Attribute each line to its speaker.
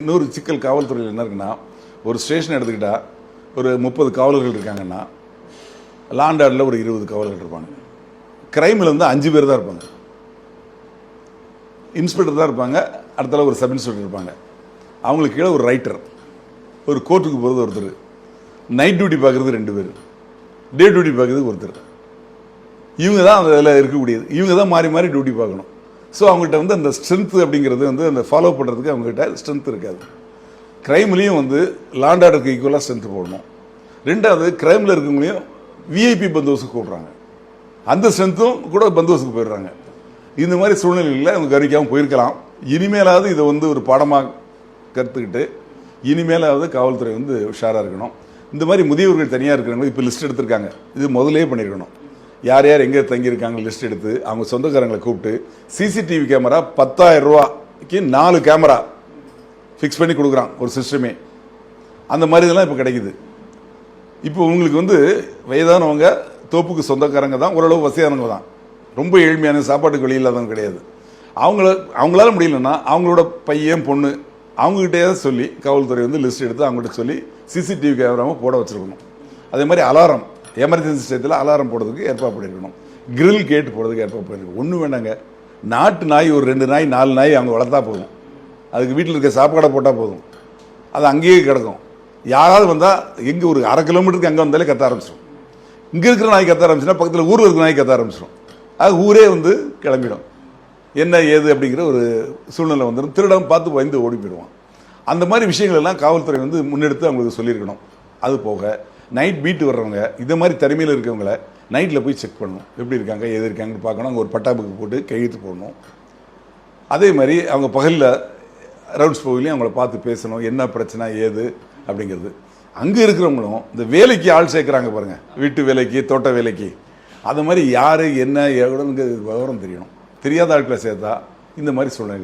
Speaker 1: இன்னொரு சிக்கல் காவல்துறையில் என்ன இருக்குன்னா, ஒரு ஸ்டேஷன் எடுத்துக்கிட்டா ஒரு 30 காவலர்கள் இருக்காங்கன்னா, லா அண்ட் ஆர்டரில் ஒரு 20 காவலர்கள் இருப்பாங்க. கிரைமில் வந்து 5 பேர் தான் இருப்பாங்க. இன்ஸ்பெக்டர் தான் இருப்பாங்க, அடுத்தால ஒரு சப் இன்ஸ்பெக்டர் இருப்பாங்க. அவங்களுக்கு கீழே ஒரு ரைட்டர், ஒரு கோர்ட்டுக்கு போகிறது ஒருத்தர், நைட் டியூட்டி பார்க்குறது 2 பேர், டே டியூட்டி பார்க்குறது ஒருத்தர். இவங்க தான் அதில் இருக்கக்கூடியது. இவங்க தான் மாறி மாறி டியூட்டி பார்க்கணும். ஸோ அவங்ககிட்ட வந்து அந்த ஸ்ட்ரென்த்து அப்படிங்கிறது வந்து அந்த ஃபாலோ பண்ணுறதுக்கு அவங்ககிட்ட ஸ்ட்ரென்த் இருக்காது. க்ரைம்லேயும் வந்து லா அண்ட் ஆர்டருக்கு ஈக்குவலாக ஸ்ட்ரென்த் போடணும். ரெண்டாவது, க்ரைமில் இருக்கவங்களையும் விஐபி பந்தோபஸ்துக்கு கூடுறாங்க. அந்த ஸ்ட்ரென்த்தும் கூட பந்தோபஸ்துக்கு போயிடுறாங்க. இந்த மாதிரி சூழ்நிலைகளில் அவங்க கவனிக்காமல் போயிருக்கலாம். இனிமேலாவது இதை வந்து ஒரு பாடமாக கற்றுக்கிட்டு இனிமேலாவது காவல்துறை வந்து உஷாராக இருக்கணும். இந்த மாதிரி முதியவர்கள் தனியாக இருக்கிறவங்க இப்போ லிஸ்ட் எடுத்திருக்காங்க. இது முதலே பண்ணியிருக்கணும். யார் யார் எங்கே தங்கியிருக்காங்க லிஸ்ட் எடுத்து அவங்க சொந்தக்காரங்களை கூப்பிட்டு சிசிடிவி கேமரா 10,000 ரூபாய்க்கு 4 கேமரா ஃபிக்ஸ் பண்ணி கொடுக்குறான் ஒரு சிஸ்டமே. அந்த மாதிரி இதெல்லாம் இப்போ கிடைக்குது. இப்போ உங்களுக்கு வந்து வயதானவங்க, தோப்புக்கு சொந்தக்காரங்க தான், ஓரளவு வசதியானவங்க தான், ரொம்ப ஏழ்மையான சாப்பாட்டுக்கு வழி இல்லாதவங்க கிடையாது. அவங்களால முடியலன்னா அவங்களோட பையன் பொண்ணு அவங்ககிட்டயாவது சொல்லி காவல்துறை வந்து லிஸ்ட் எடுத்து அவங்ககிட்ட சொல்லி சிசிடிவி கேமராவும் போட வச்சுருக்கணும். அதே மாதிரி அலாரம், எமர்ஜென்சி ஸ்டேஜில் அலாரம் போடுறதுக்கு ஏற்பாடு பண்ணியிருக்கணும். கிரில் கேட் போடுறதுக்கு ஏற்பாடு பண்ணியிருக்கணும். ஒன்றும் வேண்டாங்க, நாட்டு நாய் ஒரு 2 நாய் 4 நாய் அவங்க வளர்த்தா போதும். அதுக்கு வீட்டில் இருக்க சாப்பாடை போட்டால் போதும், அது அங்கேயே கிடக்கும். யாராவது வந்தால் எங்கே ஒரு 1/2 கிலோமீட்டருக்கு அங்கே வந்தாலே கத்த ஆரம்பிச்சிடும். இங்கே இருக்கிற நாய் கத்த ஆரம்பிச்சுன்னா பக்கத்தில் ஊரில் இருக்கிற நாய் கத்த ஆரம்பிச்சிடும். அது ஊரே வந்து கிளம்பிடும். என்ன ஏது அப்படிங்கிற ஒரு சூழ்நிலை வந்துடும். திருடம் பார்த்து பயந்து ஓடி போயிடுவான். அந்த மாதிரி விஷயங்கள் எல்லாம் காவல்துறை வந்து முன்னெடுத்து அவங்களுக்கு சொல்லியிருக்கணும். அது போக நைட் பீட்டு வர்றவங்க, இந்த மாதிரி தனிமையில் இருக்கவங்கள நைட்டில் போய் செக் பண்ணணும். எப்படி இருக்காங்க எது இருக்காங்கன்னு பார்க்கணும். அங்கே ஒரு பட்டாபுக்கு போட்டு கையெழுத்து போடணும். அதே மாதிரி அவங்க பகலில் ரவுண்ட்ஸ் போகலையும் அவங்கள பார்த்து பேசணும், என்ன பிரச்சனை ஏது அப்படிங்கிறது. அங்கே இருக்கிறவங்களும் இந்த வேலைக்கு ஆள் சேர்க்குறாங்க பாருங்கள், வீட்டு வேலைக்கு தோட்ட வேலைக்கு, அது மாதிரி யார் என்ன எவ்வளோங்க விவரம் தெரியணும். தெரியாத ஆட்களை சேர்த்தா இந்த மாதிரி சூழ்நிலை